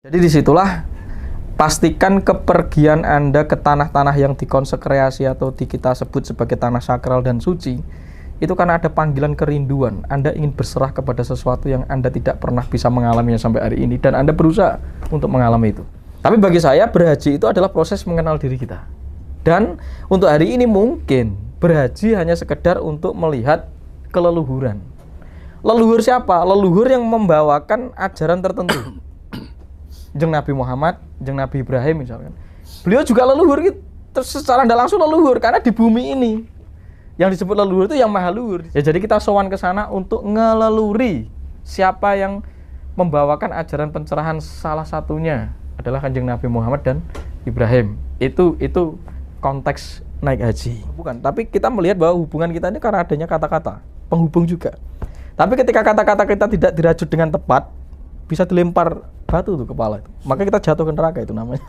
Jadi disitulah pastikan kepergian Anda ke tanah-tanah yang dikonsekrasi atau kita sebut sebagai tanah sakral dan suci itu karena ada panggilan kerinduan. Anda ingin berserah kepada sesuatu yang Anda tidak pernah bisa mengalaminya sampai hari ini dan Anda berusaha untuk mengalami itu. Tapi bagi saya berhaji itu adalah proses mengenal diri kita. Dan untuk hari ini mungkin berhaji hanya sekedar untuk melihat keleluhuran. Leluhur siapa? Leluhur yang membawakan ajaran tertentu. Jeng Nabi Muhammad, jeng Nabi Ibrahim misalkan. Beliau juga leluhur gitu. Terus secara tidak langsung leluhur karena di bumi ini yang disebut leluhur itu yang maha luhur. Ya jadi kita sowan ke sana untuk ngeleluri siapa yang membawakan ajaran pencerahan, salah satunya adalah Kanjeng Nabi Muhammad dan Ibrahim. Itu konteks naik haji. Bukan, tapi kita melihat bahwa hubungan kita ini karena adanya kata-kata, penghubung juga. Tapi ketika kata-kata kita tidak dirajut dengan tepat, bisa dilempar batu tuh kepala itu. Maka kita jatuh ke neraka itu namanya.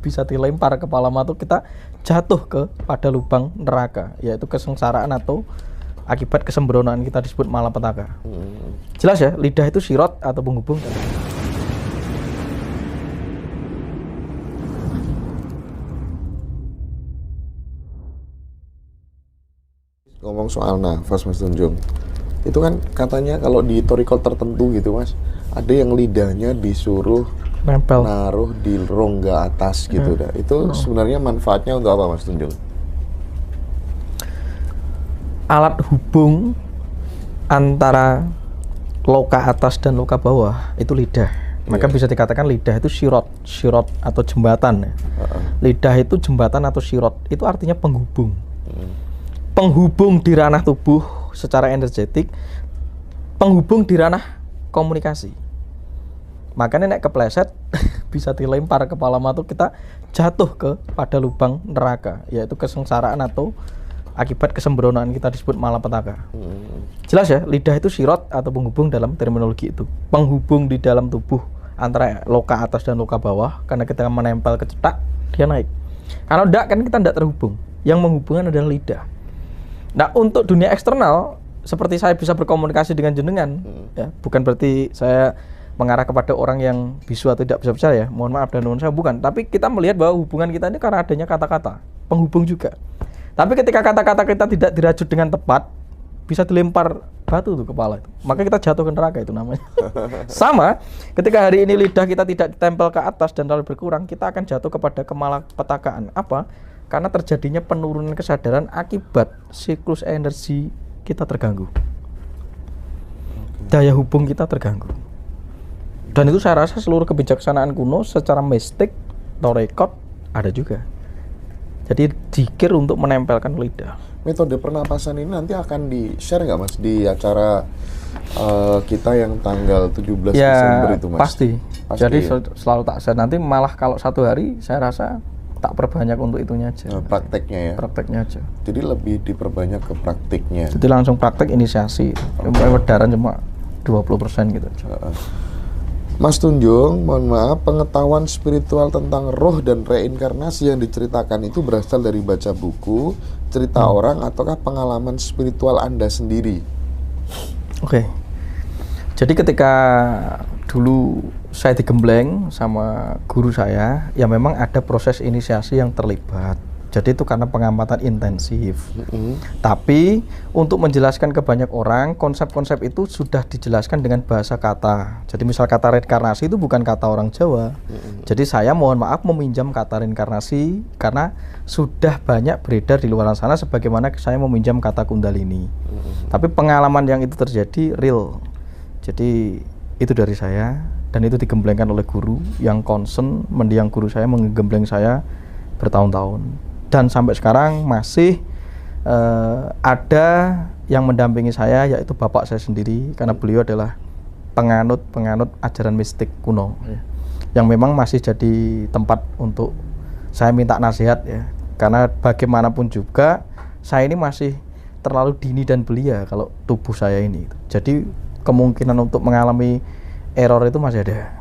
Bisa dilempar kepala matu, kita jatuh pada lubang neraka, yaitu kesengsaraan atau akibat kesembronoan kita disebut malapetaka. Jelas ya, lidah itu sirot atau penghubung. Ngomong soal nafas Mas Tunjung, itu kan katanya kalau di torikot tertentu gitu Mas, ada yang lidahnya disuruh nempel, naruh di rongga atas gitu dah. Itu sebenarnya manfaatnya untuk apa Mas Tunjung? Alat hubung antara loka atas dan loka bawah itu lidah. Maka bisa dikatakan lidah itu sirot atau jembatan ya. Lidah itu jembatan atau sirot, itu artinya penghubung. Penghubung di ranah tubuh secara energetik, penghubung di ranah komunikasi. Makanya nek kepleset bisa dilempar kepala matu, kita jatuh pada lubang neraka, yaitu kesengsaraan atau akibat kesembronoan kita disebut malapetaka. Jelas ya, lidah itu sirot atau penghubung dalam terminologi itu. Penghubung di dalam tubuh antara loka atas dan loka bawah, karena kita menempel ke cetak, dia naik. Kalau enggak kan kita tidak terhubung. Yang menghubungkan adalah lidah. Nah, untuk dunia eksternal, seperti saya bisa berkomunikasi dengan jenengan, ya, bukan berarti saya mengarah kepada orang yang bisu atau tidak bisa bicara ya, mohon maaf dan nuwun sewu, bukan. Tapi kita melihat bahwa hubungan kita ini karena adanya kata-kata, penghubung juga. Tapi ketika kata-kata kita tidak dirajut dengan tepat, bisa dilempar batu tuh kepala itu. Maka kita jatuh ke neraka itu namanya. Sama, ketika hari ini lidah kita tidak ditempel ke atas dan terlalu berkurang, kita akan jatuh kepada kemalapetakaan. Apa? Karena terjadinya penurunan kesadaran akibat siklus energi kita terganggu. Daya hubung kita terganggu. Dan itu saya rasa seluruh kebijaksanaan kuno secara mistik, torekot ada juga. Jadi zikir untuk menempelkan lidah. Metode pernapasan ini nanti akan di-share nggak Mas di acara kita yang tanggal 17 Desember itu Mas? Pasti. Jadi ya? Selalu tak share. Nanti malah kalau satu hari saya rasa tak perbanyak untuk itunya aja. Prakteknya ya? Prakteknya aja. Jadi lebih diperbanyak ke praktiknya. Jadi langsung praktek inisiasi. Edaran cuma 20% gitu. Mas Tunjung, mohon maaf, pengetahuan spiritual tentang roh dan reinkarnasi yang diceritakan itu berasal dari baca buku, cerita orang, ataukah pengalaman spiritual Anda sendiri? Oke. Jadi ketika dulu saya digembleng sama guru saya, ya memang ada proses inisiasi yang terlibat. Jadi itu karena pengamatan intensif. Tapi untuk menjelaskan ke banyak orang, konsep-konsep itu sudah dijelaskan dengan bahasa kata. Jadi misal kata reinkarnasi itu bukan kata orang Jawa. Jadi saya mohon maaf meminjam kata reinkarnasi karena sudah banyak beredar di luar sana, sebagaimana saya meminjam kata kundalini. Tapi pengalaman yang itu terjadi real. Jadi itu dari saya, dan itu digemblengkan oleh guru yang concern, mendiang guru saya menggembleng saya bertahun-tahun. Dan sampai sekarang masih ada yang mendampingi saya, yaitu bapak saya sendiri, karena beliau adalah penganut ajaran mistik kuno ya, yang memang masih jadi tempat untuk saya minta nasihat ya, karena bagaimanapun juga saya ini masih terlalu dini dan belia kalau tubuh saya ini. Jadi kemungkinan untuk mengalami error itu masih ada.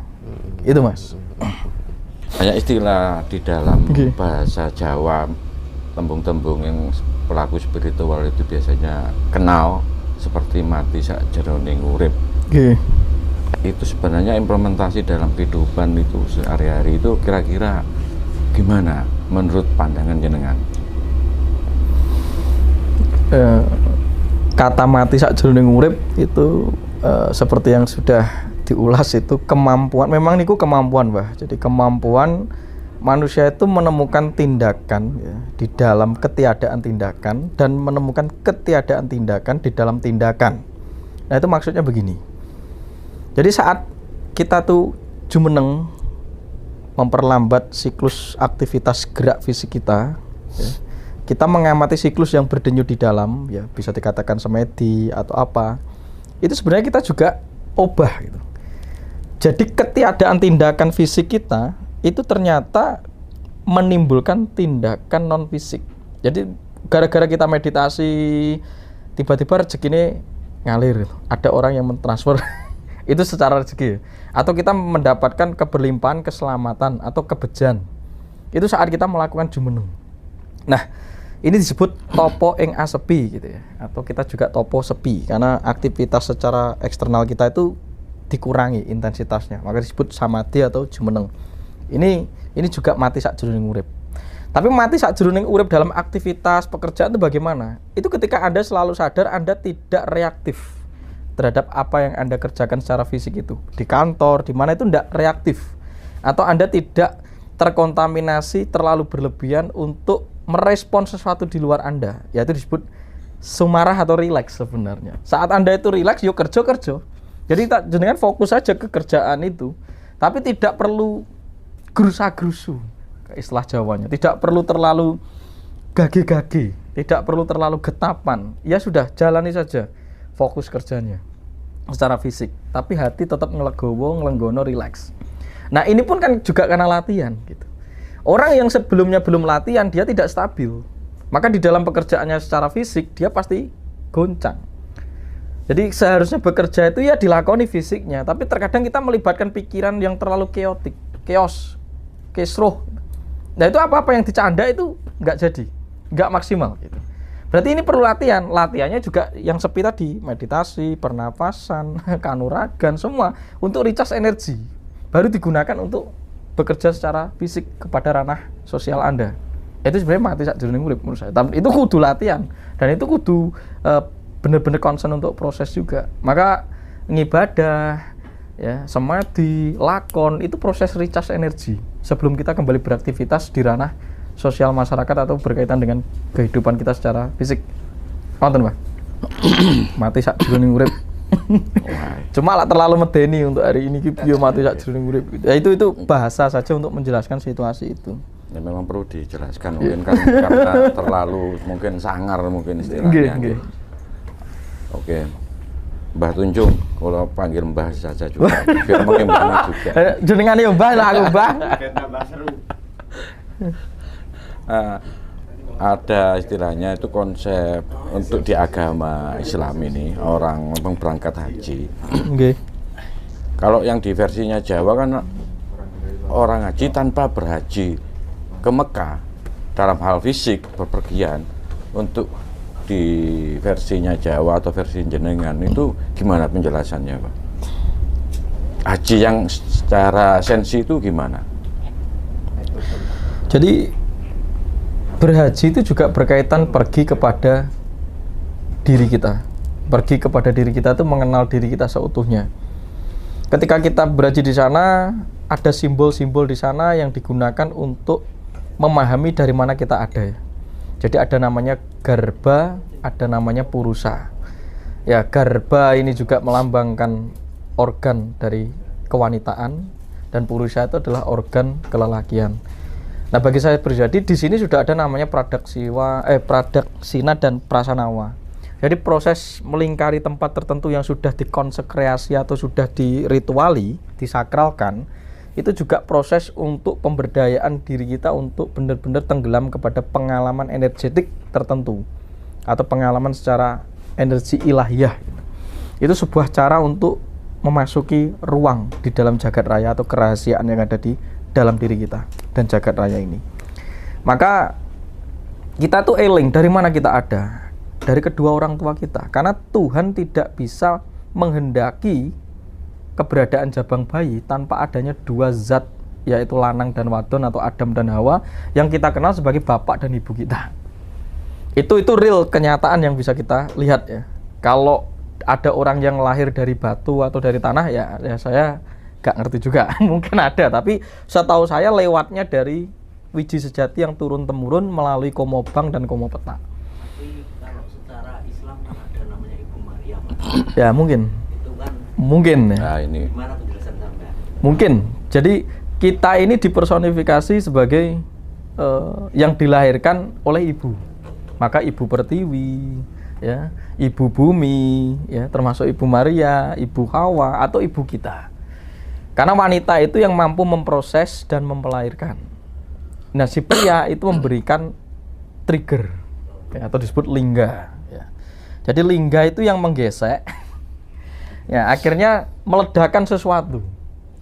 Itu Mas. Banyak istilah di dalam bahasa Jawa, tembung-tembung yang pelaku spiritual itu biasanya kenal, seperti mati sak jroning urip. itu sebenarnya implementasi dalam kehidupan itu sehari-hari itu kira-kira gimana menurut pandangan jenengan? Kata mati sakjroning urip itu seperti yang sudah diulas itu kemampuan, memang niku kemampuan, Mbah. Jadi kemampuan manusia itu menemukan tindakan ya, di dalam ketiadaan tindakan dan menemukan ketiadaan tindakan di dalam tindakan. Nah, itu maksudnya begini. Jadi saat kita tuh jumeneng memperlambat siklus aktivitas gerak fisik kita ya, kita mengamati siklus yang berdenyut di dalam ya, bisa dikatakan semedi atau apa. Itu sebenarnya kita juga obah gitu. Jadi ketiadaan tindakan fisik kita itu ternyata menimbulkan tindakan non fisik. Jadi gara-gara kita meditasi tiba-tiba rezeki ngalir, ada orang yang mentransfer itu secara rezeki, atau kita mendapatkan keberlimpahan, keselamatan atau kebejan itu saat kita melakukan jumeneng. Nah, ini disebut topo ing asepi gitu ya, atau kita juga topo sepi karena aktivitas secara eksternal kita itu dikurangi intensitasnya, maka disebut samadhi atau jumeneng. Ini juga mati sakjroning urip. Tapi mati sakjroning urip dalam aktivitas pekerjaan itu bagaimana? Itu ketika Anda selalu sadar Anda tidak reaktif terhadap apa yang Anda kerjakan secara fisik itu. Di kantor, di mana itu tidak reaktif. Atau Anda tidak terkontaminasi terlalu berlebihan untuk merespon sesuatu di luar Anda. Yaitu disebut sumarah atau rileks sebenarnya. Saat Anda itu rileks, yuk kerja. Jadi jenengan fokus saja ke kerjaan itu. Tapi tidak perlu gerusa-gerusu, istilah Jawanya. Tidak perlu terlalu gage-gage, tidak perlu terlalu getapan. Ya sudah, jalani saja fokus kerjanya secara fisik, tapi hati tetap ngelegowo, ngelenggono, rileks. Nah, ini pun kan juga karena latihan gitu. Orang yang sebelumnya belum latihan, dia tidak stabil. Maka di dalam pekerjaannya secara fisik, dia pasti goncang. Jadi seharusnya bekerja itu ya dilakoni fisiknya, tapi terkadang kita melibatkan pikiran yang terlalu keotik, chaos, kesroh. Nah, itu apa-apa yang dicanda itu nggak jadi, nggak maksimal gitu. Berarti ini perlu latihan. Latihannya juga yang sepi tadi, meditasi, pernapasan, kanuragan, semua untuk recharge energi. Baru digunakan untuk bekerja secara fisik kepada ranah sosial Anda. Itu sebenarnya mati sakjroning urip menurut saya. Tapi itu kudu latihan dan itu kudu benar-benar concern untuk proses juga. Maka ngibadah, ya, samadhi, lakon itu proses recharge energi sebelum kita kembali beraktivitas di ranah sosial masyarakat atau berkaitan dengan kehidupan kita secara fisik. Nonton, Pak. Mati sakjroning urip. Cuma lah terlalu medeni untuk hari ini video mati sakjroning urip. Ya, itu bahasa saja untuk menjelaskan situasi itu. Ya memang perlu dijelaskan mungkin kan karena terlalu mungkin sangar mungkin istilahnya. Nggih. Oke. Mbah Tunjung, kalau panggil Mbah saja juga. Biar makin banyak juga. Jenengane yo Mbah lah aku Mbah. Ada istilahnya itu konsep untuk di agama Islam ini orang berangkat haji. Nggih. Kalau yang di versinya Jawa kan orang haji tanpa berhaji ke Mekah dalam hal fisik berpergian. Untuk di versinya Jawa atau versi jenengan itu gimana penjelasannya, Pak? Haji yang secara sensi itu gimana? Jadi berhaji itu juga berkaitan pergi kepada diri kita. Pergi kepada diri kita itu mengenal diri kita seutuhnya. Ketika kita berhaji di sana, ada simbol-simbol di sana yang digunakan untuk memahami dari mana kita ada. Jadi ada namanya garba, ada namanya purusa. Ya, garba ini juga melambangkan organ dari kewanitaan dan purusa itu adalah organ kelelakian. Nah, bagi saya pribadi di sini sudah ada namanya pradaksina dan prasanawa. Jadi proses melingkari tempat tertentu yang sudah dikonsekrasi atau sudah dirituali, disakralkan, itu juga proses untuk pemberdayaan diri kita untuk benar-benar tenggelam kepada pengalaman energetik tertentu atau pengalaman secara energi ilahiyah. Itu sebuah cara untuk memasuki ruang di dalam jagat raya atau kerahasiaan yang ada di dalam diri kita dan jagat raya ini. Maka kita tuh eling dari mana kita ada, dari kedua orang tua kita, karena Tuhan tidak bisa menghendaki keberadaan jabang bayi tanpa adanya dua zat, yaitu lanang dan wadon atau Adam dan Hawa yang kita kenal sebagai bapak dan ibu kita. Itu real kenyataan yang bisa kita lihat ya. Kalau ada orang yang lahir dari batu atau dari tanah ya saya gak ngerti juga. Mungkin ada, tapi setahu saya lewatnya dari wiji sejati yang turun temurun melalui Komobang dan Komopeta. Tapi kalau secara Islam kan ada namanya Ibu Maryam. Ya mungkin. Itu kan Mungkin ya. Nah, ini gimana penjelasan Anda? Mungkin. Jadi kita ini dipersonifikasi sebagai yang dilahirkan oleh ibu. Maka ibu pertiwi, ya, ibu bumi, ya, termasuk ibu Maria, ibu Hawa atau ibu kita. Karena wanita itu yang mampu memproses dan memperlahirkan. Nah, si pria itu memberikan trigger, ya, atau disebut lingga. Ya. Jadi lingga itu yang menggesek, ya, akhirnya meledakkan sesuatu,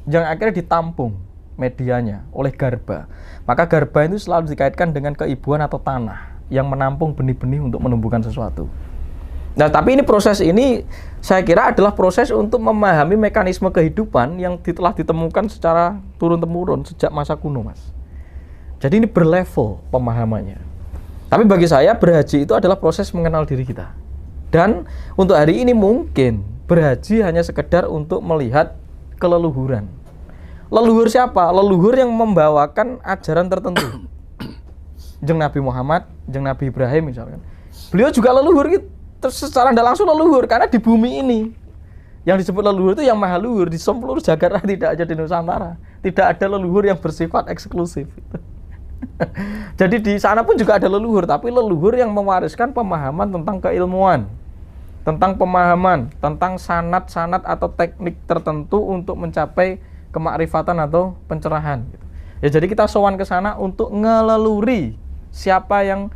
yang akhirnya ditampung medianya oleh garba. Maka garba itu selalu dikaitkan dengan keibuan atau tanah yang menampung benih-benih untuk menumbuhkan sesuatu. Nah, tapi ini proses ini saya kira adalah proses untuk memahami mekanisme kehidupan yang telah ditemukan secara turun-temurun sejak masa kuno, Mas. Jadi ini berlevel pemahamannya. Tapi bagi saya berhaji itu adalah proses mengenal diri kita. Dan untuk hari ini mungkin berhaji hanya sekedar untuk melihat keleluhuran. Leluhur siapa? Leluhur yang membawakan ajaran tertentu. Jeng Nabi Muhammad, jeng Nabi Ibrahim misalkan. Beliau juga leluhur gitu. Secara tidak langsung leluhur karena di bumi ini yang disebut leluhur itu yang maha luhur di seluruh jagat raya, tidak aja di Nusantara. Tidak ada leluhur yang bersifat eksklusif. Jadi di sana pun juga ada leluhur, tapi leluhur yang mewariskan pemahaman tentang keilmuan, tentang pemahaman, tentang sanat-sanat atau teknik tertentu untuk mencapai kemakrifatan atau pencerahan. Ya, jadi kita sowan ke sana untuk ngeleluri siapa yang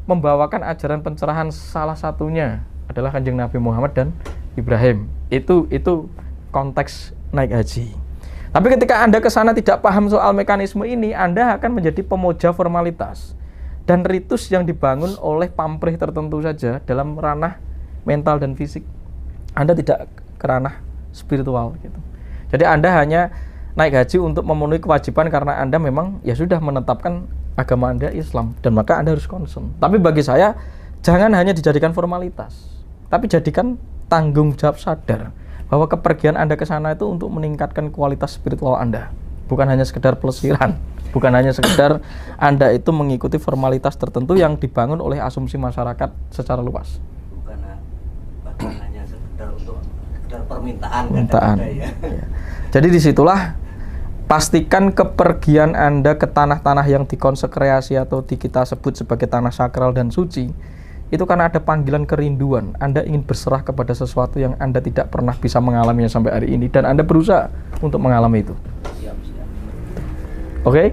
membawakan ajaran pencerahan, salah satunya adalah Kanjeng Nabi Muhammad dan Ibrahim. Itu konteks naik haji. Tapi ketika Anda ke sana tidak paham soal mekanisme ini, Anda akan menjadi pemuja formalitas dan ritus yang dibangun oleh pamrih tertentu saja dalam ranah mental dan fisik. Anda tidak ke ranah spiritual gitu. Jadi Anda hanya naik haji untuk memenuhi kewajiban karena Anda memang ya sudah menetapkan agama Anda Islam dan maka Anda harus concern. Tapi bagi saya jangan hanya dijadikan formalitas, tapi jadikan tanggung jawab sadar bahwa kepergian Anda ke sana itu untuk meningkatkan kualitas spiritual Anda, bukan hanya sekedar pelesiran, bukan hanya sekedar Anda itu mengikuti formalitas tertentu yang dibangun oleh asumsi masyarakat secara luas. Bahkan hanya sekedar untuk sekedar permintaan. Ya. Jadi disitulah pastikan kepergian Anda ke tanah-tanah yang dikonsekrasi atau kita sebut sebagai tanah sakral dan suci itu karena ada panggilan kerinduan. Anda ingin berserah kepada sesuatu yang Anda tidak pernah bisa mengalaminya sampai hari ini dan Anda berusaha untuk mengalami itu. Siap. Oke?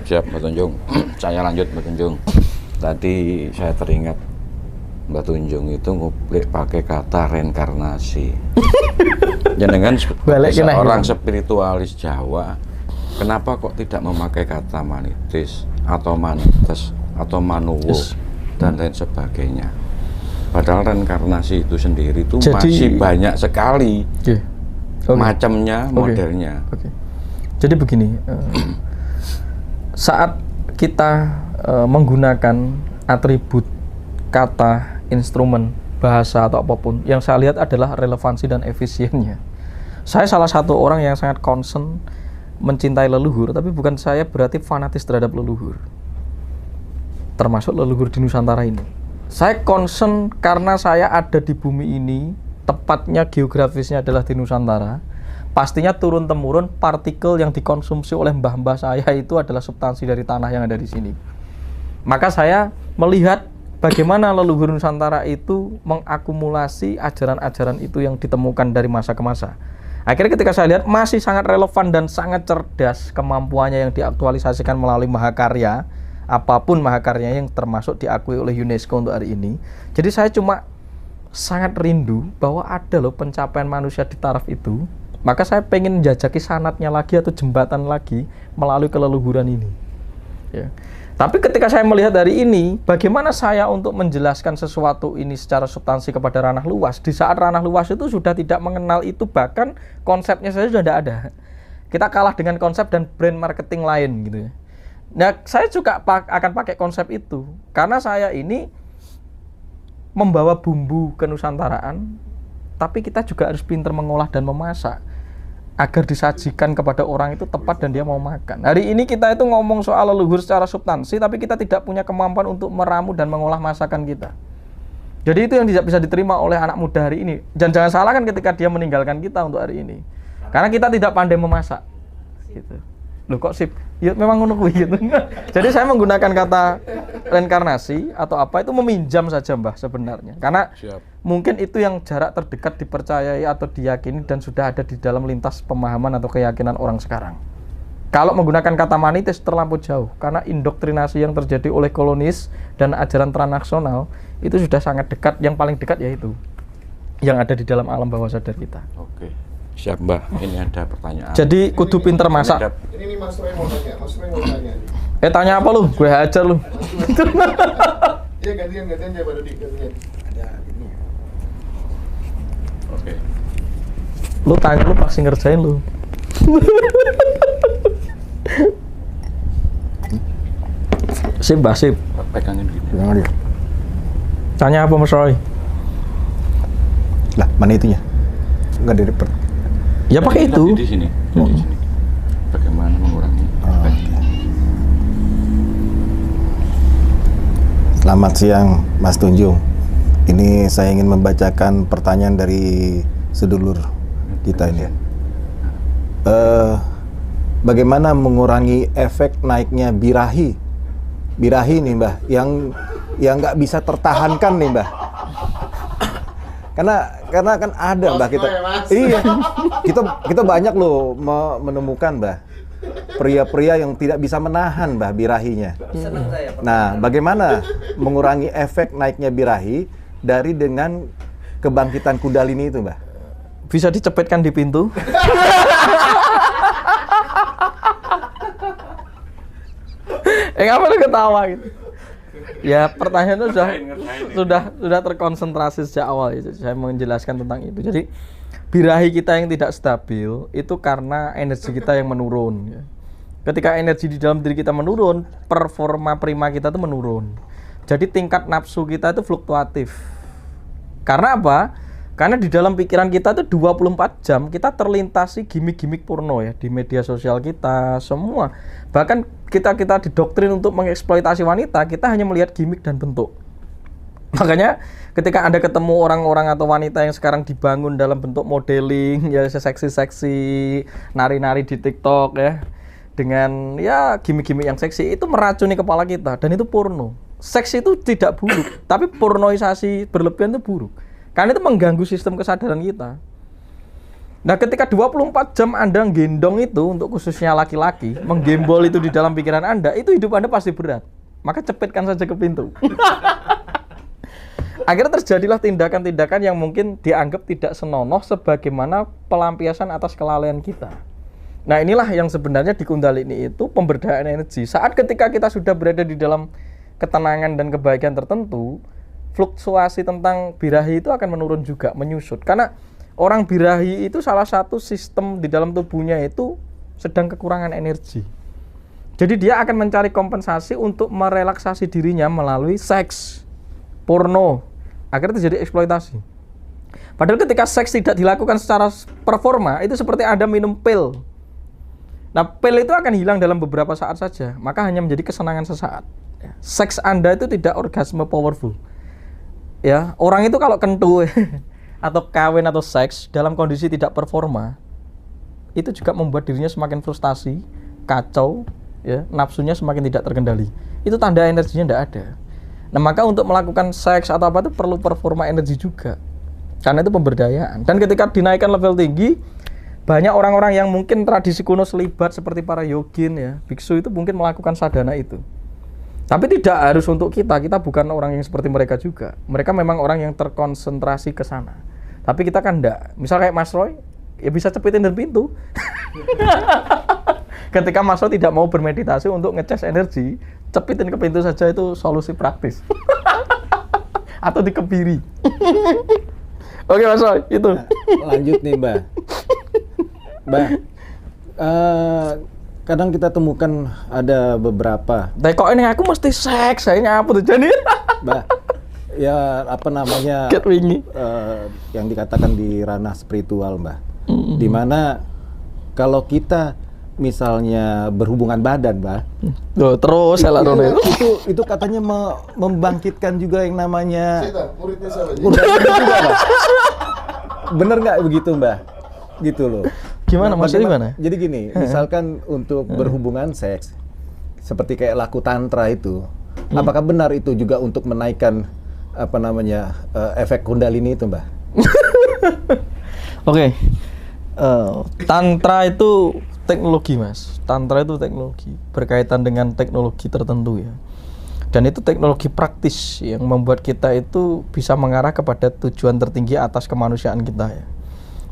siap Mbak Tunjung. Saya lanjut Mbak Tunjung. Tadi saya teringat Mbak Tunjung itu ngulik pakai kata reinkarnasi. Jenengan seorang spiritualis Jawa, kenapa kok tidak memakai kata manitis atau manites atau manuwo dan lain sebagainya? Padahal reinkarnasi itu sendiri itu masih banyak sekali macamnya, modelnya. Jadi begini, saat kita menggunakan atribut kata, instrumen, bahasa atau apapun, yang saya lihat adalah relevansi dan efisiennya. Saya salah satu orang yang sangat concern mencintai leluhur, tapi bukan saya berarti fanatis terhadap leluhur, termasuk leluhur di Nusantara ini. Saya concern karena saya ada di bumi ini, tepatnya geografisnya adalah di Nusantara. Pastinya turun-temurun partikel yang dikonsumsi oleh mbah-mbah saya itu adalah substansi dari tanah yang ada di sini. Maka saya melihat bagaimana leluhur Nusantara itu mengakumulasi ajaran-ajaran itu yang ditemukan dari masa ke masa. Akhirnya ketika saya lihat masih sangat relevan dan sangat cerdas kemampuannya yang diaktualisasikan melalui mahakarya, apapun mahakaryanya yang termasuk diakui oleh UNESCO untuk hari ini. Jadi saya cuma sangat rindu bahwa ada loh pencapaian manusia di taraf itu. Maka saya pengen menjajaki sanatnya lagi atau jembatan lagi melalui keleluhuran ini. Ya. Tapi ketika saya melihat dari ini, bagaimana saya untuk menjelaskan sesuatu ini secara substansi kepada ranah luas? Di saat ranah luas itu sudah tidak mengenal itu, bahkan konsepnya saja sudah tidak ada. Kita kalah dengan konsep dan brand marketing lain gitu ya. Nah, saya juga akan pakai konsep itu karena saya ini membawa bumbu kenusantaraan, tapi kita juga harus pintar mengolah dan memasak agar disajikan kepada orang itu tepat dan dia mau makan. Hari ini kita itu ngomong soal leluhur secara substansi, tapi kita tidak punya kemampuan untuk meramu dan mengolah masakan kita. Jadi itu yang tidak bisa diterima oleh anak muda hari ini. Dan jangan salahkan ketika dia meninggalkan kita untuk hari ini, karena kita tidak pandai memasak. Gitu. Loh kok sip? Ya memang ngono kuwi gitu. Jadi saya menggunakan kata reinkarnasi atau apa itu meminjam saja Mbah sebenarnya. Karena mungkin itu yang jarak terdekat dipercayai atau diyakini dan sudah ada di dalam lintas pemahaman atau keyakinan orang sekarang. Kalau menggunakan kata manitis terlampau jauh karena indoktrinasi yang terjadi oleh kolonis dan ajaran transnasional itu sudah sangat dekat. Yang paling dekat yaitu yang ada di dalam alam bawah sadar kita. Oke. Siap Mbah, ini ada pertanyaan. Jadi kudu pinter masak. Ini Mas Roy mau tanya, Mas Roy mau tanya. Tanya apa lu? Gue hajar lu. Iya gantian ya pada gantian. Oke. Lu tanya, lu pasti ngerjain lu. Sip, Mbah, sip. Pegangin gini. Jangan dia. Tanya apa Mas Roy? Lah, mana itunya? Enggak dari Ya pakai itu. Di sini. Di sini. Bagaimana mengurangi efek? Selamat siang, Mas Tunjung. Ini saya ingin membacakan pertanyaan dari sedulur kita ini. Bagaimana mengurangi efek naiknya birahi? Birahi nih, Mbah, yang nggak bisa tertahankan nih, Mbah. Karena kan ada Mbah kita. Iya. Kita banyak loh menemukan Mbah pria-pria yang tidak bisa menahan Mbah birahinya. Senang saya. Nah, bagaimana mengurangi efek naiknya birahi dengan kebangkitan kundalini itu, Mbah? Bisa dicepetkan di pintu. Ngapa lu ketawa gitu? Ya pertanyaannya sudah terkonsentrasi sejak awal ya. Saya menjelaskan tentang itu. Jadi birahi kita yang tidak stabil itu karena energi kita yang menurun ya. Ketika energi di dalam diri kita menurun, performa prima kita itu menurun. Jadi tingkat nafsu kita itu fluktuatif. Karena apa? Karena di dalam pikiran kita itu 24 jam kita terlintasi gimmick-gimmick porno ya di media sosial kita semua. Bahkan kita didoktrin untuk mengeksploitasi wanita, kita hanya melihat gimmick dan bentuk. Makanya ketika Anda ketemu orang-orang atau wanita yang sekarang dibangun dalam bentuk modeling, ya seksi-seksi, nari-nari di TikTok ya, dengan ya gimmick-gimmick yang seksi, itu meracuni kepala kita dan itu porno. Seks itu tidak buruk, tapi pornoisasi berlebihan itu buruk. Karena itu mengganggu sistem kesadaran kita. Nah, ketika 24 jam Anda gendong itu, untuk khususnya laki-laki, menggembol itu di dalam pikiran Anda, itu hidup Anda pasti berat. Maka cepetkan saja ke pintu. Akhirnya terjadilah tindakan-tindakan yang mungkin dianggap tidak senonoh sebagaimana pelampiasan atas kelalaian kita. Nah, inilah yang sebenarnya di Kundalini itu pemberdayaan energi. Saat ketika kita sudah berada di dalam ketenangan dan kebaikan tertentu, fluktuasi tentang birahi itu akan menurun juga, menyusut. Karena orang birahi itu salah satu sistem di dalam tubuhnya itu sedang kekurangan energi. Jadi dia akan mencari kompensasi untuk merelaksasi dirinya melalui seks, porno. Akhirnya terjadi eksploitasi. Padahal ketika seks tidak dilakukan secara performa, itu seperti Anda minum pil. Nah, pil itu akan hilang dalam beberapa saat saja, maka hanya menjadi kesenangan sesaat. Seks Anda itu tidak orgasme powerful. Ya, orang itu kalau kentu atau kawin atau seks dalam kondisi tidak performa, itu juga membuat dirinya semakin frustasi, kacau, ya, nafsunya semakin tidak terkendali. Itu tanda energinya tidak ada. Nah, maka untuk melakukan seks atau apa itu perlu performa energi juga. Karena itu pemberdayaan. Dan ketika dinaikkan level tinggi, banyak orang-orang yang mungkin tradisi kuno selibat seperti para yogin ya, biksu itu mungkin melakukan sadhana itu. Tapi tidak harus untuk kita bukan orang yang seperti mereka juga. Mereka memang orang yang terkonsentrasi ke sana. Tapi kita kan enggak. Misal kayak Mas Roy, ya bisa cepetin dari pintu. Ketika Mas Ro tidak mau bermeditasi untuk ngecas energi, cepitin ke pintu saja, itu solusi praktis. Atau dikebiri. Oke Mas Ro, itu. Lanjut nih Mbah. Mbah, kadang kita temukan ada beberapa, Tapi kok ini aku mesti seks, saya ngapa tuh jadi? Mbah, ya apa namanya, Ket wingi. yang dikatakan di ranah spiritual Mbah, dimana kalau kita misalnya berhubungan badan Mbah, Loh, terus salah Ronel. itu katanya membangkitkan juga yang namanya Muridnya siapa? juga Mbah. Bener nggak begitu Mbah? Gitu loh. Gimana, maksudnya gimana? Jadi gini, misalkan untuk berhubungan seks, seperti kayak laku tantra itu, apakah benar itu juga untuk menaikkan apa namanya efek kundalini itu Mbah? Oke. Tantra itu teknologi Mas. Tantra itu teknologi, berkaitan dengan teknologi tertentu ya. Dan itu teknologi praktis yang membuat kita itu bisa mengarah kepada tujuan tertinggi atas kemanusiaan kita ya.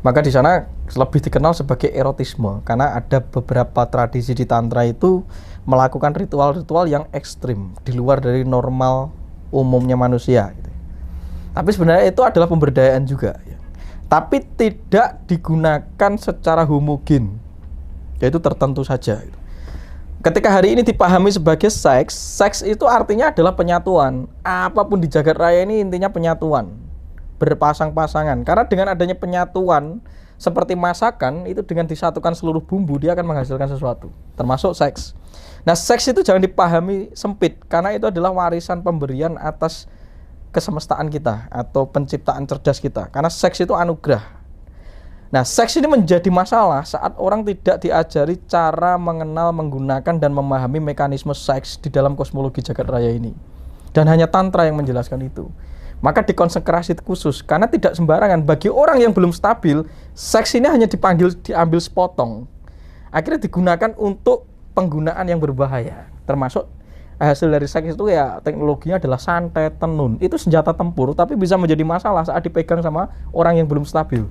Maka di sana lebih dikenal sebagai erotisme karena ada beberapa tradisi di tantra itu melakukan ritual-ritual yang ekstrim di luar dari normal umumnya manusia gitu. Tapi sebenarnya itu adalah pemberdayaan juga ya. Tapi tidak digunakan secara homogen, yaitu tertentu saja gitu. Ketika hari ini dipahami sebagai seks, seks itu artinya adalah penyatuan. Apapun di jagat raya ini intinya penyatuan, berpasang-pasangan. Karena dengan adanya penyatuan, seperti masakan, itu dengan disatukan seluruh bumbu, dia akan menghasilkan sesuatu, termasuk seks. Nah, seks itu jangan dipahami sempit, karena itu adalah warisan pemberian atas kesemestaan kita, atau penciptaan cerdas kita. Karena seks itu anugerah. Nah, seks ini menjadi masalah saat orang tidak diajari cara mengenal, menggunakan, dan memahami mekanisme seks di dalam kosmologi jagat raya ini. Dan hanya tantra yang menjelaskan itu. Maka dikonsekrasi khusus, karena tidak sembarangan. Bagi orang yang belum stabil, seks ini hanya diambil sepotong. Akhirnya digunakan untuk penggunaan yang berbahaya. Termasuk hasil dari seks itu ya teknologinya adalah santet, tenun. Itu senjata tempur, tapi bisa menjadi masalah saat dipegang sama orang yang belum stabil.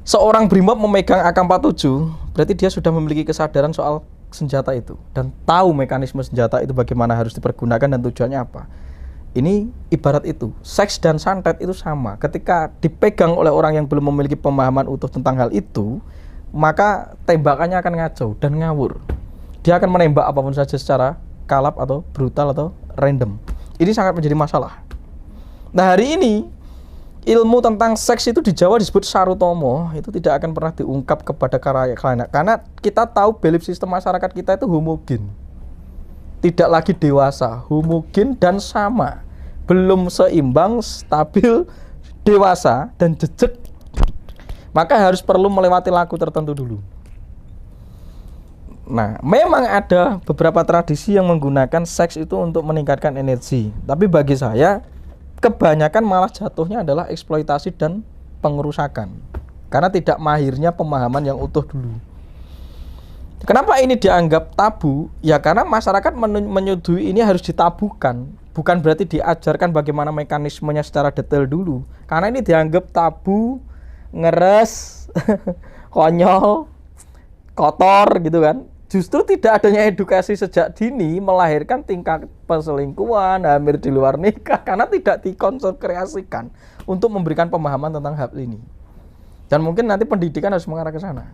Seorang brimob memegang AK-47, berarti dia sudah memiliki kesadaran soal senjata itu dan tahu mekanisme senjata itu bagaimana harus dipergunakan dan tujuannya apa. Ini ibarat itu, seks dan santet itu sama. Ketika dipegang oleh orang yang belum memiliki pemahaman utuh tentang hal itu, maka tembakannya akan ngacau dan ngawur. Dia akan menembak apapun saja secara kalap atau brutal atau random. Ini sangat menjadi masalah. Nah, hari ini ilmu tentang seks itu di Jawa disebut sarutomo, itu tidak akan pernah diungkap kepada khalayak karena kita tahu belief sistem masyarakat kita itu homogen, tidak lagi dewasa, homogen dan sama, belum seimbang, stabil, dewasa dan jejak, maka harus perlu melewati laku tertentu dulu. Nah, memang ada beberapa tradisi yang menggunakan seks itu untuk meningkatkan energi, tapi bagi saya kebanyakan malah jatuhnya adalah eksploitasi dan pengerusakan karena tidak mahirnya pemahaman yang utuh dulu. Kenapa ini dianggap tabu? Ya karena masyarakat menyetujui ini harus ditabukan, bukan berarti diajarkan bagaimana mekanismenya secara detail dulu. Karena ini dianggap tabu, ngeres, konyol, kotor gitu kan. Justru tidak adanya edukasi sejak dini melahirkan tingkah perselingkuhan, hamil di luar nikah karena tidak dikonsentrasikan untuk memberikan pemahaman tentang hal ini. Dan mungkin nanti pendidikan harus mengarah ke sana.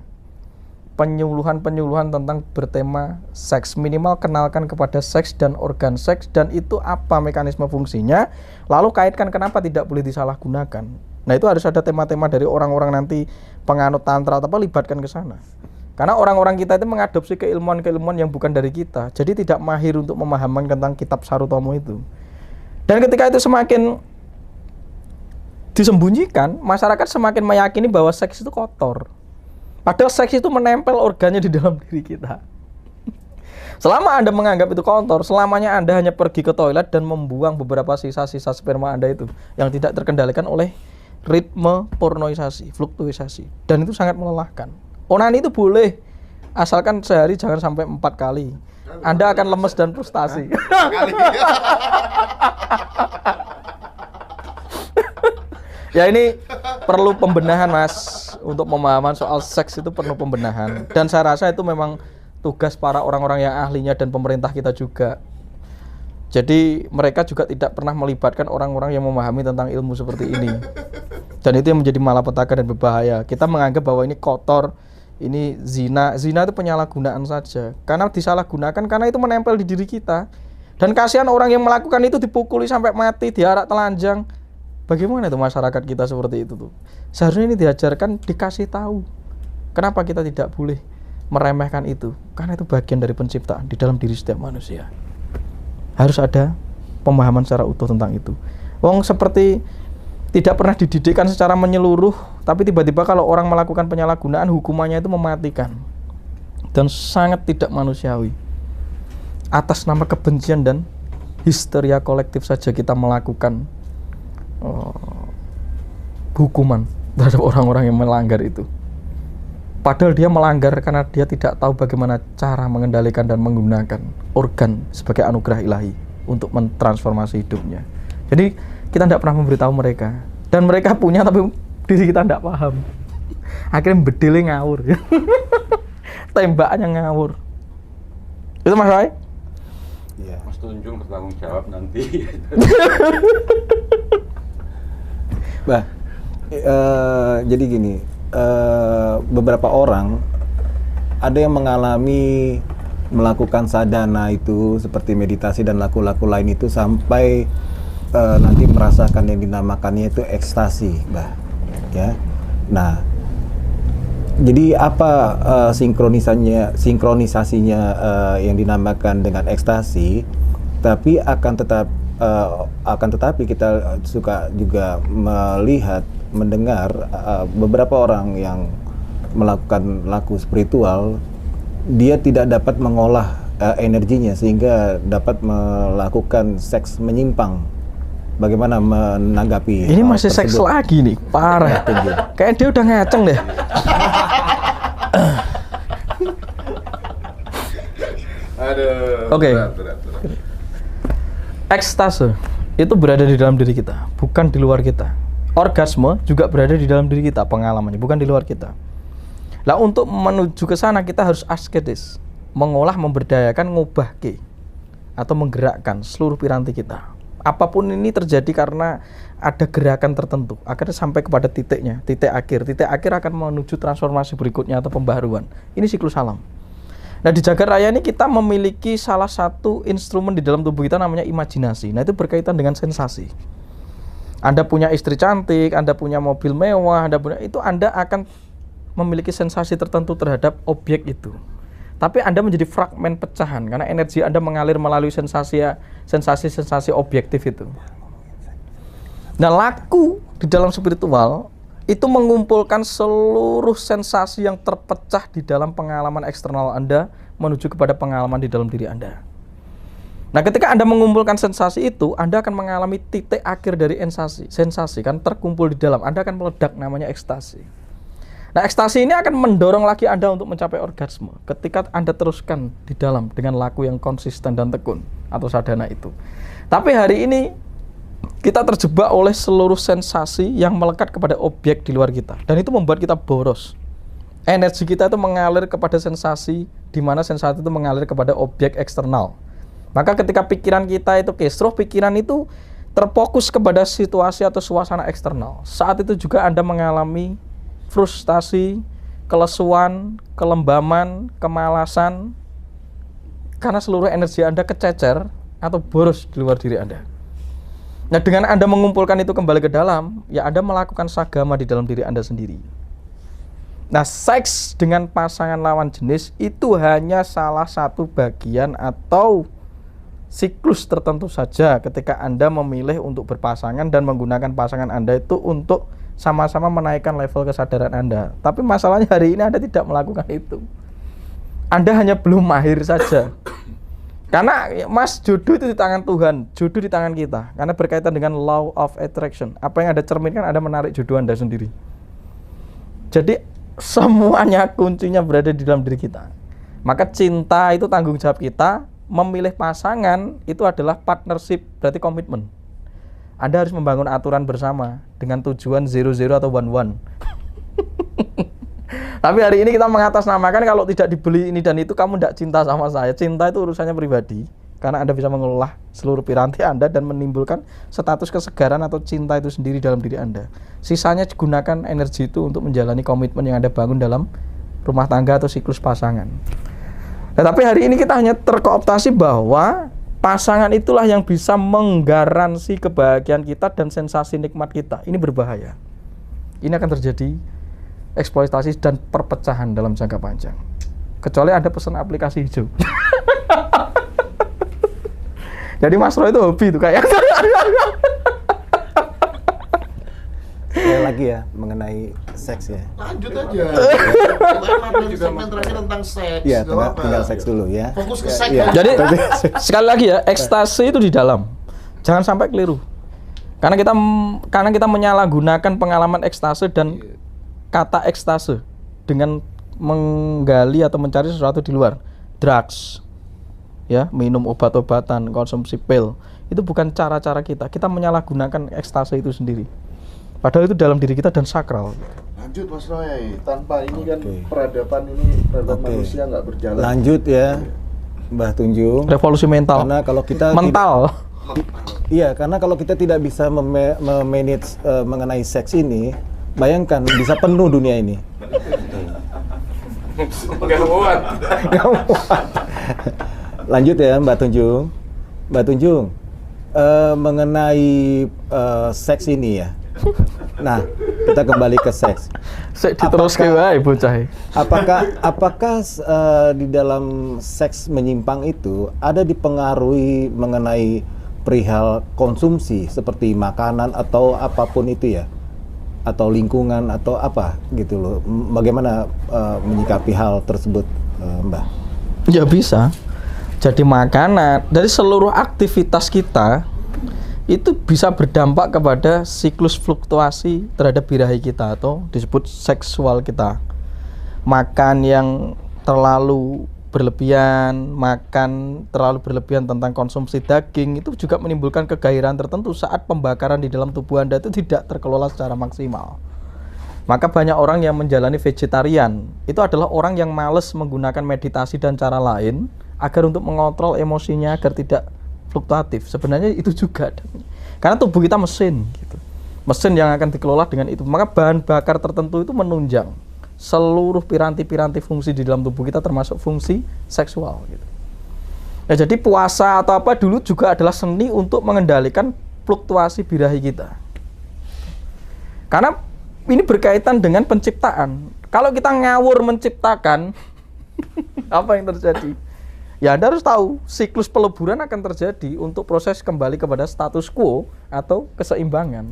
Penyuluhan-penyuluhan tentang bertema seks, minimal kenalkan kepada seks dan organ seks dan itu apa mekanisme fungsinya, lalu kaitkan kenapa tidak boleh disalahgunakan. Nah, itu harus ada tema-tema dari orang-orang nanti penganut tantra atau apa, libatkan ke sana. Karena orang-orang kita itu mengadopsi keilmuan-keilmuan yang bukan dari kita, jadi tidak mahir untuk memahami tentang kitab Sarutomo itu. Dan ketika itu semakin disembunyikan, masyarakat semakin meyakini bahwa seks itu kotor. Padahal seks itu menempel organnya di dalam diri kita. Selama Anda menganggap itu kotor, selamanya Anda hanya pergi ke toilet dan membuang beberapa sisa-sisa sperma Anda itu yang tidak terkendalikan oleh ritme pornoisasi, fluktuisasi, dan itu sangat melelahkan. Onani itu boleh, asalkan sehari jangan sampai 4 kali. Anda akan lemes dan frustasi. Ya ini perlu pembenahan Mas, untuk pemahaman soal seks itu perlu pembenahan. Dan saya rasa itu memang tugas para orang-orang yang ahlinya dan pemerintah kita juga. Jadi mereka juga tidak pernah melibatkan orang-orang yang memahami tentang ilmu seperti ini. Dan itu yang menjadi malapetaka dan berbahaya. Kita menganggap bahwa ini kotor, ini zina. Zina itu penyalahgunaan saja. Karena disalahgunakan karena itu menempel di diri kita. Dan kasihan orang yang melakukan itu dipukuli sampai mati, diarak telanjang. Bagaimana itu masyarakat kita seperti itu tuh? Seharusnya ini diajarkan, dikasih tahu. Kenapa kita tidak boleh meremehkan itu? Karena itu bagian dari penciptaan di dalam diri setiap manusia. Harus ada pemahaman secara utuh tentang itu. Wong seperti tidak pernah dididikkan secara menyeluruh, tapi tiba-tiba kalau orang melakukan penyalahgunaan, hukumannya itu mematikan. Dan sangat tidak manusiawi. Atas nama kebencian dan histeria kolektif saja kita melakukan hukuman terhadap orang-orang yang melanggar itu. Padahal dia melanggar karena dia tidak tahu bagaimana cara mengendalikan dan menggunakan organ sebagai anugerah ilahi untuk mentransformasi hidupnya. Jadi kita tidak pernah memberitahu mereka, dan mereka punya tapi diri kita tidak paham. Akhirnya bedilnya ngawur. Tembakannya ngawur. Itu Mas Roy? Iya. Mas Tunjung bertanggung jawab nanti. Bah, jadi gini, beberapa orang ada yang mengalami melakukan sadhana itu seperti meditasi dan laku-laku lain itu sampai nanti merasakan yang dinamakannya itu ekstasi, Bah. Ya. Nah, jadi apa sinkronisasinya yang dinamakan dengan ekstasi, tapi akan tetapi kita suka juga melihat, mendengar beberapa orang yang melakukan laku spiritual, dia tidak dapat mengolah energinya sehingga dapat melakukan seks menyimpang. Bagaimana menanggapi ini masih seks tersebut? lagi nih, parah. Kayak dia udah ngaceng deh. Aduh. Oke. Berat. Ekstase itu berada di dalam diri kita, bukan di luar kita. Orgasme juga berada di dalam diri kita, pengalamannya bukan di luar kita. Lah untuk menuju ke sana kita harus asketis, mengolah, memberdayakan, ngubahke atau menggerakkan seluruh piranti kita. Apapun ini terjadi karena ada gerakan tertentu, akhirnya sampai kepada titiknya, titik akhir. Titik akhir akan menuju transformasi berikutnya atau pembaharuan. Ini siklus alam. Nah di Jagat Raya ini kita memiliki salah satu instrumen di dalam tubuh kita namanya imajinasi. Nah itu berkaitan dengan sensasi. Anda punya istri cantik, Anda punya mobil mewah, itu Anda akan memiliki sensasi tertentu terhadap objek itu. Tapi Anda menjadi fragmen pecahan karena energi Anda mengalir melalui sensasi-sensasi objektif itu. Nah laku di dalam spiritual itu mengumpulkan seluruh sensasi yang terpecah di dalam pengalaman eksternal Anda menuju kepada pengalaman di dalam diri Anda. Nah, ketika Anda mengumpulkan sensasi itu, Anda akan mengalami titik akhir dari sensasi kan terkumpul di dalam. Anda akan meledak, namanya ekstasi. Nah, ekstasi ini akan mendorong lagi Anda untuk mencapai orgasme ketika Anda teruskan di dalam dengan laku yang konsisten dan tekun atau sadhana itu. Tapi hari ini kita terjebak oleh seluruh sensasi yang melekat kepada objek di luar kita, dan itu membuat kita boros. Energi kita itu mengalir kepada sensasi, di mana sensasi itu mengalir kepada objek eksternal. Maka ketika pikiran kita itu kisruh, pikiran itu terfokus kepada situasi atau suasana eksternal. Saat itu juga Anda mengalami frustasi, kelesuan, kelembaman, kemalasan, karena seluruh energi Anda kececer atau boros di luar diri Anda. Nah, dengan Anda mengumpulkan itu kembali ke dalam, ya Anda melakukan sagama di dalam diri Anda sendiri. Nah, seks dengan pasangan lawan jenis itu hanya salah satu bagian atau siklus tertentu saja ketika Anda memilih untuk berpasangan dan menggunakan pasangan Anda itu untuk sama-sama menaikkan level kesadaran Anda. Tapi masalahnya hari ini Anda tidak melakukan itu. Anda hanya belum mahir saja. Karena Mas, jodoh itu di tangan Tuhan, jodoh di tangan kita. Karena berkaitan dengan law of attraction. Apa yang Anda cerminkan, Anda menarik jodoh Anda sendiri. Jadi semuanya kuncinya berada di dalam diri kita. Maka cinta itu tanggung jawab kita. Memilih pasangan itu adalah partnership, berarti komitmen. Anda harus membangun aturan bersama dengan tujuan 00 atau 11. Tapi hari ini kita mengatasnamakan kalau tidak dibeli ini dan itu kamu tidak cinta sama saya. Cinta itu urusannya pribadi. Karena Anda bisa mengelola seluruh piranti Anda dan menimbulkan status kesegaran atau cinta itu sendiri dalam diri Anda. Sisanya gunakan energi itu untuk menjalani komitmen yang Anda bangun dalam rumah tangga atau siklus pasangan. Tetapi hari ini kita hanya terkooptasi bahwa pasangan itulah yang bisa menggaransi kebahagiaan kita dan sensasi nikmat kita. Ini berbahaya. Ini akan terjadi eksploitasi dan perpecahan dalam jangka panjang. Kecuali Anda pesan aplikasi hijau. Jadi Mas Roy itu hobi itu kayak. Sekali lagi ya mengenai seks ya. Lanjut aja. Segmen terakhir tentang seks. Iya, tinggal seks dulu ya. Fokus ke seks. Ya. Jadi sekali lagi ya, ekstase itu di dalam. Jangan sampai keliru. Karena kita menyalahgunakan pengalaman ekstase dan kata ekstase dengan menggali atau mencari sesuatu di luar. Drugs. Ya, minum obat-obatan, konsumsi pil. Itu bukan cara-cara kita. Kita menyalahgunakan ekstase itu sendiri. Padahal itu dalam diri kita dan sakral. Lanjut Mas Roy, tanpa ini kan peradaban manusia nggak berjalan. Lanjut ya, Mbah Tunjung. Revolusi mental. Karena kalau kita mental. Iya, karena kalau kita tidak bisa memanage mengenai seks ini, bayangkan bisa penuh dunia ini. Nggak muat. Lanjut ya, Mbak Tunjung. Mbak Tunjung, mengenai seks ini ya. Nah, kita kembali ke seks. Diteruskan wae bocah. Apakah di dalam seks menyimpang itu ada dipengaruhi mengenai perihal konsumsi seperti makanan atau apapun itu ya? Atau lingkungan atau apa gitu loh. Bagaimana menyikapi hal tersebut, Mbak? Ya bisa. Jadi makanan dari seluruh aktivitas kita itu bisa berdampak kepada siklus fluktuasi terhadap birahi kita atau disebut seksual kita. Makan yang terlalu berlebihan, makan terlalu berlebihan tentang konsumsi daging itu juga menimbulkan kegairahan tertentu saat pembakaran di dalam tubuh Anda itu tidak terkelola secara maksimal. Maka banyak orang yang menjalani vegetarian itu adalah orang yang malas menggunakan meditasi dan cara lain agar untuk mengontrol emosinya agar tidak fluktuatif. Sebenarnya itu juga karena tubuh kita mesin gitu. Mesin yang akan dikelola dengan itu. Maka bahan bakar tertentu itu menunjang seluruh piranti-piranti fungsi di dalam tubuh kita termasuk fungsi seksual gitu. Nah, jadi puasa atau apa dulu juga adalah seni untuk mengendalikan fluktuasi birahi kita. Karena ini berkaitan dengan penciptaan. Kalau kita ngawur menciptakan apa yang terjadi? Ya Anda harus tahu, siklus peleburan akan terjadi untuk proses kembali kepada status quo atau keseimbangan.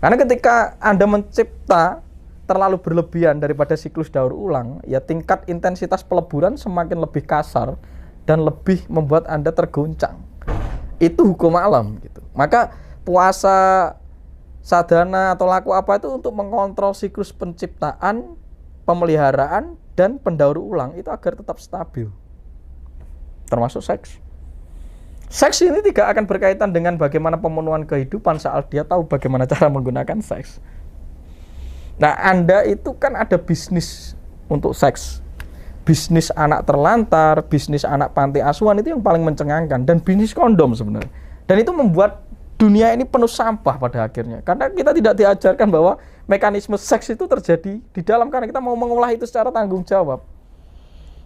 Karena ketika Anda mencipta terlalu berlebihan daripada siklus daur ulang, ya tingkat intensitas peleburan semakin lebih kasar dan lebih membuat Anda tergoncang. Itu hukum alam gitu. Maka puasa, sadhana atau laku apa itu untuk mengontrol siklus penciptaan, pemeliharaan dan pendaur ulang itu agar tetap stabil. Termasuk seks. Seks ini tidak akan berkaitan dengan bagaimana pemenuhan kehidupan saat dia tahu bagaimana cara menggunakan seks. Nah, Anda itu kan ada bisnis untuk seks. Bisnis anak terlantar, bisnis anak panti asuhan itu yang paling mencengangkan dan bisnis kondom sebenarnya. Dan itu membuat dunia ini penuh sampah pada akhirnya. Karena kita tidak diajarkan bahwa mekanisme seks itu terjadi di dalam karena kita mau mengolah itu secara tanggung jawab.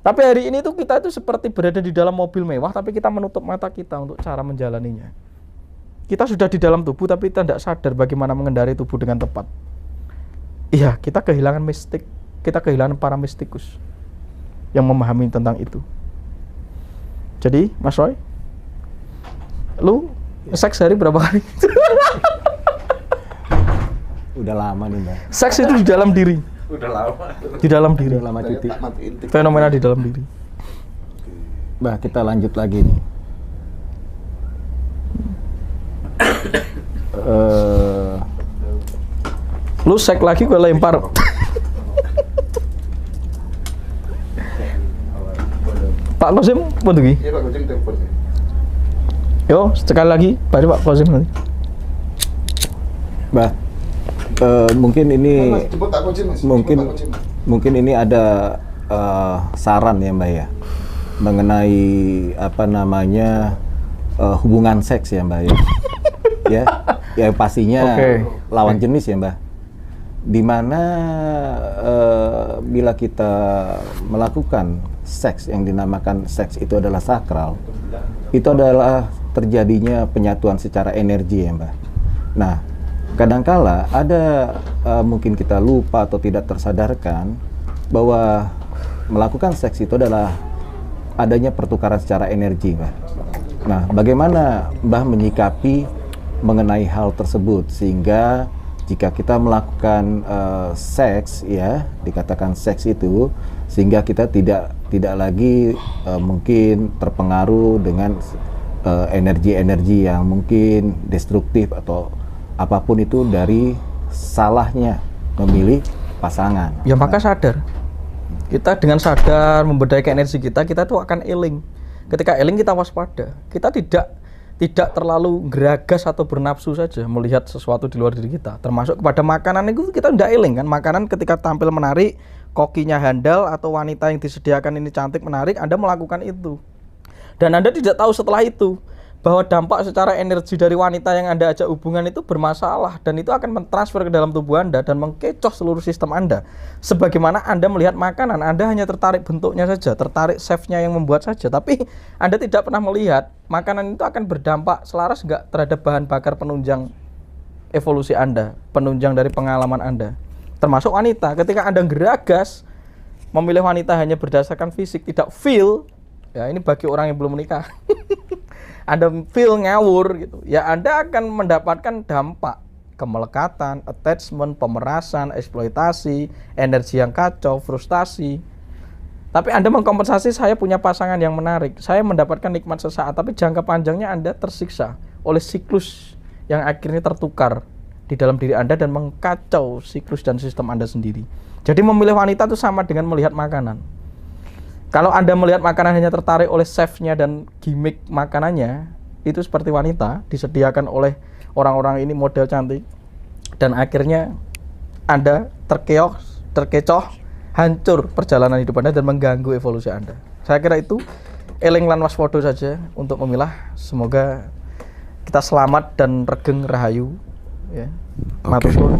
Tapi hari ini tuh kita itu seperti berada di dalam mobil mewah tapi kita menutup mata kita untuk cara menjalaninya. Kita sudah di dalam tubuh tapi kita tidak sadar bagaimana mengendarai tubuh dengan tepat. Iya, kita kehilangan mistik, kita kehilangan para mistikus yang memahami tentang itu. Jadi, Mas Roy, lu seks hari berapa kali? Udah lama nih, Mbak. Seks itu di dalam diri. Udah lama. Di dalam diri. Udah lama cuti. Fenomena di dalam diri. Mbak, kita lanjut lagi nih. Lu seks lagi gue lempar. Pak Kosim, mau tuh? Iya Pak Kosim telepon. Yo, sekali lagi, baru Pak Kosim nanti. Mbah, mungkin ini Mas, jemput aku, Jin, Mas. mungkin Jemput aku, Jin. mungkin ini ada saran ya Mbak ya mengenai apa namanya hubungan seks ya Mbak ya. Ya pastinya Oke. lawan jenis ya Mbak. Dimana bila kita melakukan seks yang dinamakan seks itu adalah sakral, itu adalah terjadinya penyatuan secara energi ya Mbak. Nah, kadangkala ada mungkin kita lupa atau tidak tersadarkan bahwa melakukan seks itu adalah adanya pertukaran secara energi Mbak. Nah, bagaimana Mbah menyikapi mengenai hal tersebut sehingga jika kita melakukan seks ya dikatakan seks itu sehingga kita tidak lagi mungkin terpengaruh dengan energi-energi yang mungkin destruktif atau apapun itu dari salahnya memilih pasangan. Ya maka sadar. Kita dengan sadar memberdayakan energi kita tuh akan eling. Ketika eling kita waspada. Kita tidak terlalu geragas atau bernafsu saja melihat sesuatu di luar diri kita. Termasuk kepada makanan itu kita tidak eling kan. Makanan ketika tampil menarik, kokinya handal atau wanita yang disediakan ini cantik menarik, Anda melakukan itu. Dan Anda tidak tahu setelah itu bahwa dampak secara energi dari wanita yang Anda ajak hubungan itu bermasalah dan itu akan mentransfer ke dalam tubuh Anda dan mengkecoh seluruh sistem Anda. Sebagaimana Anda melihat makanan, Anda hanya tertarik bentuknya saja, tertarik chefnya yang membuat saja, tapi Anda tidak pernah melihat makanan itu akan berdampak selaras enggak terhadap bahan bakar penunjang evolusi Anda, penunjang dari pengalaman Anda. Termasuk wanita, ketika Anda geragas memilih wanita hanya berdasarkan fisik, tidak feel, ya ini bagi orang yang belum menikah. Anda feel ngawur gitu, ya Anda akan mendapatkan dampak kemelekatan, attachment, pemerasan, eksploitasi, energi yang kacau, frustasi. Tapi Anda mengkompensasi, saya punya pasangan yang menarik, saya mendapatkan nikmat sesaat, tapi jangka panjangnya Anda tersiksa oleh siklus yang akhirnya tertukar di dalam diri Anda dan mengkacau siklus dan sistem Anda sendiri. Jadi memilih wanita itu sama dengan melihat makanan. Kalau Anda melihat makanan hanya tertarik oleh chefnya dan gimmick makanannya, itu seperti wanita disediakan oleh orang-orang ini model cantik, dan akhirnya Anda terkecoh, hancur perjalanan hidup Anda dan mengganggu evolusi Anda. Saya kira itu eling lan waspada saja untuk memilah. Semoga kita selamat dan regeng rahayu. Ya. Matur suwun.